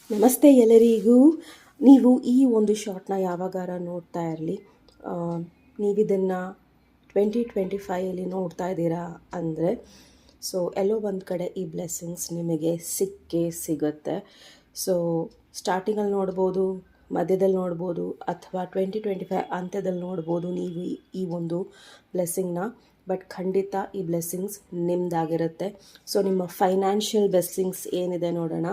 ನಮಸ್ತೆ ಎಲ್ಲರಿಗೂ. ನೀವು ಈ ಒಂದು ಶಾರ್ಟ್ನ ಯಾವಾಗಾರ ನೋಡ್ತಾ ಇರಲಿ, ನೀವಿದನ್ನು 2025 ನೋಡ್ತಾ ಇದ್ದೀರಾ ಅಂದರೆ ಎಲ್ಲೋ ಒಂದು ಕಡೆ ಈ ಬ್ಲೆಸ್ಸಿಂಗ್ಸ್ ನಿಮಗೆ ಸಿಕ್ಕೇ ಸಿಗುತ್ತೆ. ಸ್ಟಾರ್ಟಿಂಗಲ್ಲಿ ನೋಡ್ಬೋದು, ಮಧ್ಯದಲ್ಲಿ ನೋಡ್ಬೋದು, ಅಥವಾ 2025 ಅಂತ್ಯದಲ್ಲಿ ನೋಡ್ಬೋದು ನೀವು ಈ ಒಂದು ಬ್ಲೆಸ್ಸಿಂಗ್ನ. ಬಟ್ ಖಂಡಿತ ಈ ಬ್ಲೆಸ್ಸಿಂಗ್ಸ್ ನಿಮ್ಮದಾಗಿರುತ್ತೆ. ನಿಮ್ಮ ಫೈನಾನ್ಷಿಯಲ್ ಬ್ಲೆಸ್ಸಿಂಗ್ಸ್ ಏನಿದೆ ನೋಡೋಣ.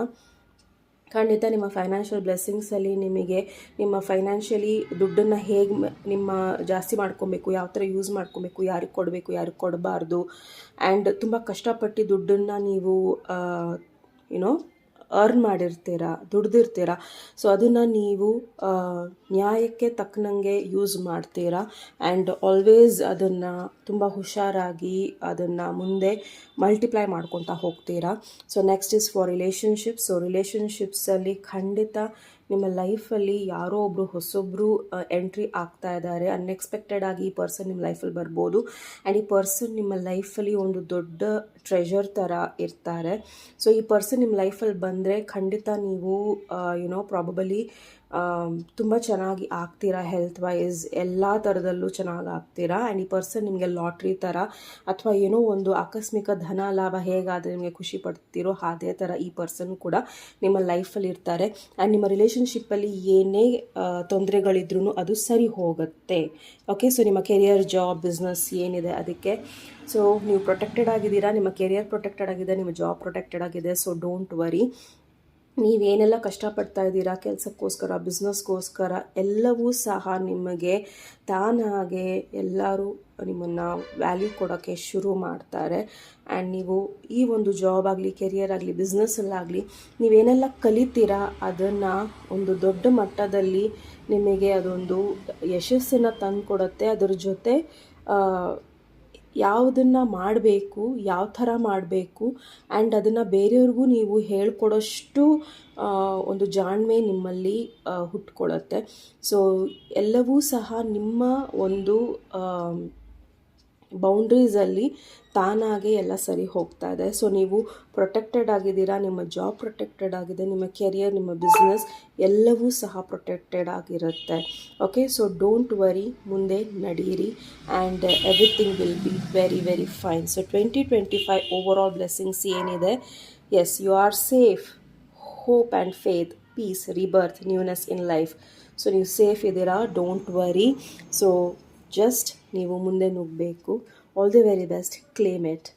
ಖಂಡಿತ ನಿಮ್ಮ ಫೈನಾನ್ಷಿಯಲ್ ಬ್ಲೆಸ್ಸಿಂಗ್ಸಲ್ಲಿ ನಿಮಗೆ ನಿಮ್ಮ ಫೈನಾನ್ಷಿಯಲಿ ದುಡ್ಡನ್ನು ಹೇಗೆ ನಿಮ್ಮ ಜಾಸ್ತಿ ಮಾಡ್ಕೊಬೇಕು, ಯಾವ ಥರ ಯೂಸ್ ಮಾಡ್ಕೊಬೇಕು, ಯಾರಿಗೆ ಕೊಡಬೇಕು, ಯಾರಿಗೆ ಕೊಡಬಾರ್ದು, ಆ್ಯಂಡ್ ತುಂಬ ಕಷ್ಟಪಟ್ಟು ದುಡ್ಡನ್ನು ನೀವು ಅರ್ನ್ ಮಾಡಿರ್ತೀರ, ದುಡ್ದಿರ್ತೀರ. ಅದನ್ನು ನೀವು ನ್ಯಾಯಕ್ಕೆ ತಕ್ಕನಂಗೆ ಯೂಸ್ ಮಾಡ್ತೀರಾ. ಆ್ಯಂಡ್ ಆಲ್ವೇಸ್ ಅದನ್ನು ತುಂಬ ಹುಷಾರಾಗಿ ಅದನ್ನು ಮುಂದೆ ಮಲ್ಟಿಪ್ಲೈ ಮಾಡ್ಕೊತಾ ಹೋಗ್ತೀರಾ. Next is for relationships. ರಿಲೇಷನ್ಶಿಪ್ಸಲ್ಲಿ ಖಂಡಿತ ನಿಮ್ಮ ಲೈಫಲ್ಲಿ ಯಾರೋ ಒಬ್ಬರು ಹೊಸೊಬ್ಬರು ಎಂಟ್ರಿ ಆಗ್ತಾ ಇದ್ದಾರೆ. ಅನ್ಎಕ್ಸ್ಪೆಕ್ಟೆಡ್ ಆಗಿ ಈ ಪರ್ಸನ್ ನಿಮ್ಮ ಲೈಫಲ್ಲಿ ಬರ್ಬೋದು. ಆ್ಯಂಡ್ ಈ ಪರ್ಸನ್ ನಿಮ್ಮ ಲೈಫಲ್ಲಿ ಒಂದು ದೊಡ್ಡ ಟ್ರೆಷರ್ ಥರ ಇರ್ತಾರೆ. ಈ ಪರ್ಸನ್ ನಿಮ್ಮ ಲೈಫಲ್ಲಿ ಬಂದರೆ ಖಂಡಿತ ನೀವು ಪ್ರಾಬಬಲಿ ತುಂಬ ಚೆನ್ನಾಗಿ ಆಗ್ತೀರಾ. ಹೆಲ್ತ್ ವೈಸ್ ಎಲ್ಲ ಥರದಲ್ಲೂ ಚೆನ್ನಾಗಿ ಆಗ್ತೀರಾ. ಆ್ಯಂಡ್ ಈ ಪರ್ಸನ್ ನಿಮಗೆ ಲಾಟ್ರಿ ಥರ ಅಥವಾ ಏನೋ ಒಂದು ಆಕಸ್ಮಿಕ ಧನ ಲಾಭ ಹೇಗಾದರೆ ನಿಮಗೆ ಖುಷಿ ಪಡ್ತೀರೋ ಅದೇ ಥರ ಈ ಪರ್ಸನ್ ಕೂಡ ನಿಮ್ಮ ಲೈಫಲ್ಲಿ ಇರ್ತಾರೆ. ಆ್ಯಂಡ್ ನಿಮ್ಮ ರಿಲೇಷನ್ಶಿಪ್ಪಲ್ಲಿ ಏನೇ ತೊಂದರೆಗಳಿದ್ರೂ ಅದು ಸರಿ ಹೋಗುತ್ತೆ. ಓಕೆ, ನಿಮ್ಮ ಕೆರಿಯರ್, ಜಾಬ್, ಬಿಸ್ನೆಸ್ ಏನಿದೆ ಅದಕ್ಕೆ ನೀವು ಪ್ರೊಟೆಕ್ಟೆಡ್ ಆಗಿದ್ದೀರಾ. ನಿಮ್ಮ ಕೆರಿಯರ್ ಪ್ರೊಟೆಕ್ಟೆಡ್ ಆಗಿದೆ, ನಿಮ್ಮ ಜಾಬ್ ಪ್ರೊಟೆಕ್ಟೆಡ್ ಆಗಿದೆ. Don't worry. ನೀವೇನೆಲ್ಲ ಕಷ್ಟಪಡ್ತಾ ಇದ್ದೀರಾ ಕೆಲಸಕ್ಕೋಸ್ಕರ, ಬಿಸ್ನೆಸ್ಗೋಸ್ಕರ, ಎಲ್ಲವೂ ಸಹ ನಿಮಗೆ ತಾನಾಗೆ ಎಲ್ಲರೂ ನಿಮ್ಮನ್ನು ವ್ಯಾಲ್ಯೂ ಕೊಡೋಕ್ಕೆ ಶುರು ಮಾಡ್ತಾರೆ. ಆ್ಯಂಡ್ ನೀವು ಈ ಒಂದು ಜಾಬ್ ಆಗಲಿ, ಕೆರಿಯರ್ ಆಗಲಿ, ಬಿಸ್ನೆಸ್ಸಲ್ಲಾಗಲಿ ನೀವೇನೆಲ್ಲ ಕಲಿತೀರಾ ಅದನ್ನು ಒಂದು ದೊಡ್ಡ ಮಟ್ಟದಲ್ಲಿ ನಿಮಗೆ ಅದೊಂದು ಯಶಸ್ಸನ್ನು ತಂದುಕೊಡುತ್ತೆ. ಅದರ ಜೊತೆ ಯಾವುದನ್ನು ಮಾಡಬೇಕು, ಯಾವ ಥರ ಮಾಡಬೇಕು, ಆ್ಯಂಡ್ ಅದನ್ನು ಬೇರೆಯವ್ರಿಗೂ ನೀವು ಹೇಳ್ಕೊಡೋಷ್ಟು ಒಂದು ಜಾಣ್ಮೆ ನಿಮ್ಮಲ್ಲಿ ಹುಟ್ಕೊಳ್ಳುತ್ತೆ. ಎಲ್ಲವೂ ಸಹ ನಿಮ್ಮ ಒಂದು ಬೌಂಡ್ರೀಸಲ್ಲಿ ತಾನಾಗೆ ಎಲ್ಲ ಸರಿ ಹೋಗ್ತಾ ಇದೆ. ನೀವು ಪ್ರೊಟೆಕ್ಟೆಡ್ ಆಗಿದ್ದೀರಾ, ನಿಮ್ಮ ಜಾಬ್ ಪ್ರೊಟೆಕ್ಟೆಡ್ ಆಗಿದೆ, ನಿಮ್ಮ ಕೆರಿಯರ್, ನಿಮ್ಮ ಬಿಸ್ನೆಸ್ ಎಲ್ಲವೂ ಸಹ ಪ್ರೊಟೆಕ್ಟೆಡ್ ಆಗಿರುತ್ತೆ. ಓಕೆ, ಡೋಂಟ್ ವರಿ, ಮುಂದೆ ನಡೀರಿ and everything will be very very fine. 2025 over all blessings ಏನಿದೆ, yes, you are safe. Hope and faith, peace, rebirth, newness in life. ನೀವು ಸೇಫ್ ಇದ್ದೀರಾ, ಡೋಂಟ್ ವರಿ. ಜಸ್ಟ್ ನೀವು ಮುಂದೆ ನುಗ್ಗಬೇಕು. All the very best. Claim it.